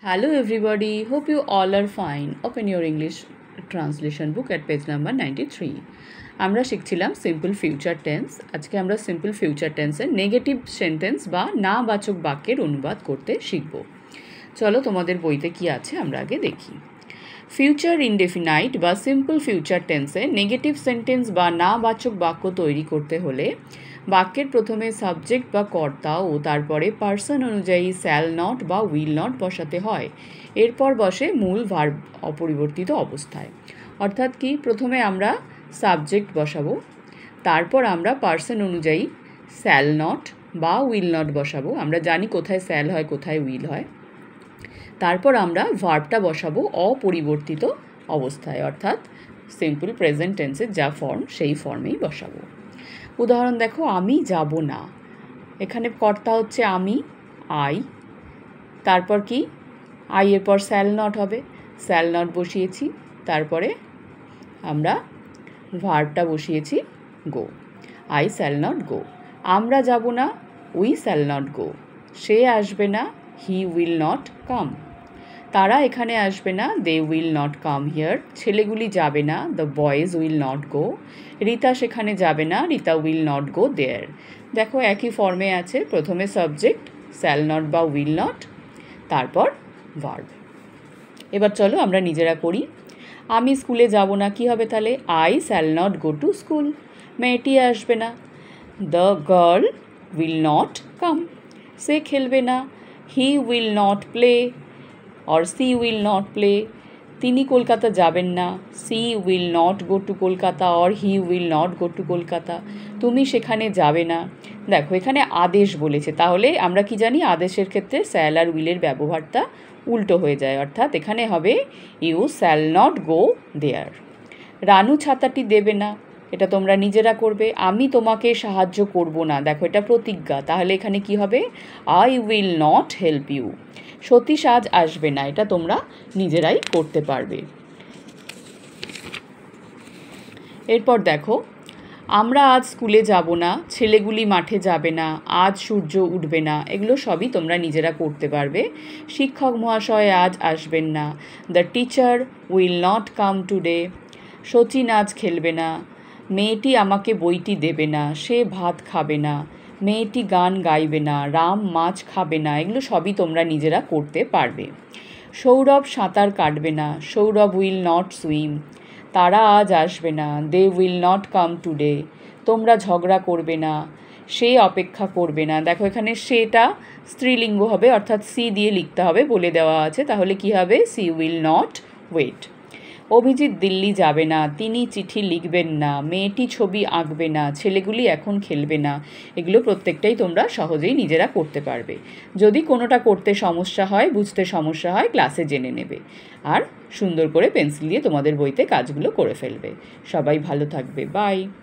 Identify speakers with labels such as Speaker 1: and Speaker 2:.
Speaker 1: Hello everybody, hope you all are fine. Open your English translation book at page number 93. আমরা শিখছিলাম simple future tense. আজকে আমরা simple future টেন্সের negative sentence বা না বাচক বাক্যের অনুবাদ করতে শিখব। চলো তোমাদের বইতে কি আছে আমরা আগে দেখি। ফিউচার ইনডেফিনাইট বা সিম্পল ফিউচার টেন্সে নেগেটিভ সেন্টেন্স বা না বাচক বাক্য তৈরি করতে হলে বাক্যের প্রথমে সাবজেক্ট বা কর্তা ও তারপরে পার্সন অনুযায়ী শ্যাল নট বা উইল নট বসাতে হয়। এরপর বসে মূল ভার্ব অপরিবর্তিত অবস্থায়। অর্থাৎ কি, প্রথমে আমরা সাবজেক্ট বসাবো, তারপর আমরা পার্সন অনুযায়ী শ্যাল নট বা উইল নট বসাবো। আমরা জানি কোথায় শ্যাল হয় কোথায় উইল হয়। তারপর আমরা ভার্বটা বসাবো অপরিবর্তিত অবস্থায়, অর্থাৎ সিম্পল প্রেজেন্ট টেন্সের যা ফর্ম সেই ফর্মেই বসাবো। উদাহরণ দেখো, আমি যাব না। এখানে কর্তা হচ্ছে আমি, আই। তারপর কি, আই এর পর শ্যাল নট হবে, শ্যাল নট বসিয়েছি। তারপরে আমরা ভার্বটা বসিয়েছি গো, আই শ্যাল নট গো। আমরা যাব না, উই শ্যাল নট গো। সে আসবে না, হি উইল নট কাম। তারা এখানে আসবে না, they will not come here. ছেলেগুলি যাবে না, the boys will not go. Rita সেখানে যাবে না, Rita will not go there. দেখো একই ফর্মে আছে, প্রথমে সাবজেক্ট শ্যাল নট বা উইল নট, তারপর ভার্ব। এবার চলো আমরা নিজেরা করি। আমি স্কুলে যাব না, কি হবে তাহলে? I shall not go to school. মেয়েটি আসবে না, the girl will not come. সে খেলবে না, he will not play or she will not play. তিনি কলকাতা যাবেন না, she will not go to Kolkata or he will not go to Kolkata. তুমি সেখানে যাবে না। দেখো এখানে আদেশ বলেছে, তাহলে আমরা কি জানি, আদেশের ক্ষেত্রে শ্যাল আর উইলের ব্যবহারটা উল্টো হয়ে যায়, অর্থাৎ এখানে হবে ইউ শ্যাল নট গো দেয়ার। রানু ছাতাটি দেবে না, এটা তোমরা নিজেরা করবে। আমি তোমাকে সাহায্য করব না, দেখো এটা প্রতিজ্ঞা, তাহলে এখানে কি হবে, I will not help you. Satish আজ আসবে না, এটা তোমরা নিজেরাই করতে পারবে। এরপর দেখো, আমরা আজ স্কুলে যাব না, ছেলেগুলি মাঠে যাবে না, আজ সূর্য উঠবে না, এগুলো সবই তোমরা নিজেরা করতে পারবে। শিক্ষক মহাশয় আজ আসবেন না, the teacher will not come today. Sachin আজ খেলবে না, মেয়েটি আমাকে বইটি দেবে না, সে ভাত খাবে না, মেয়েটি গান গাইবে না, রাম মাছ খাবে না, এগুলো সবই তোমরা নিজেরা করতে পারবে। সৌরভ সাঁতার কাটবে না, সৌরভ উইল নট সুইম। তারা আজ আসবে না, they will not come today. তোমরা ঝগড়া করবে না, সে অপেক্ষা করবে না। দেখো এখানে সেটা স্ত্রীলিঙ্গ হবে, অর্থাৎ সি দিয়ে লিখতে হবে, বলে দেওয়া আছে, তাহলে কি হবে, she will not wait. Abhijit Delhi যাবে না, তিনি চিঠি লিখবেন না, মেয়েটি ছবি আঁকবে না, ছেলেগুলি এখন খেলবে না। এগুলো প্রত্যেকটাই তোমরা সহজেই নিজেরা করতে পারবে। যদি কোনোটা করতে সমস্যা হয়, বুঝতে সমস্যা হয়, ক্লাসে জেনে নেবে, আর সুন্দর করে পেন্সিল দিয়ে তোমাদের বইতে কাজগুলো করে ফেলবে। সবাই ভালো থাকবে, বাই।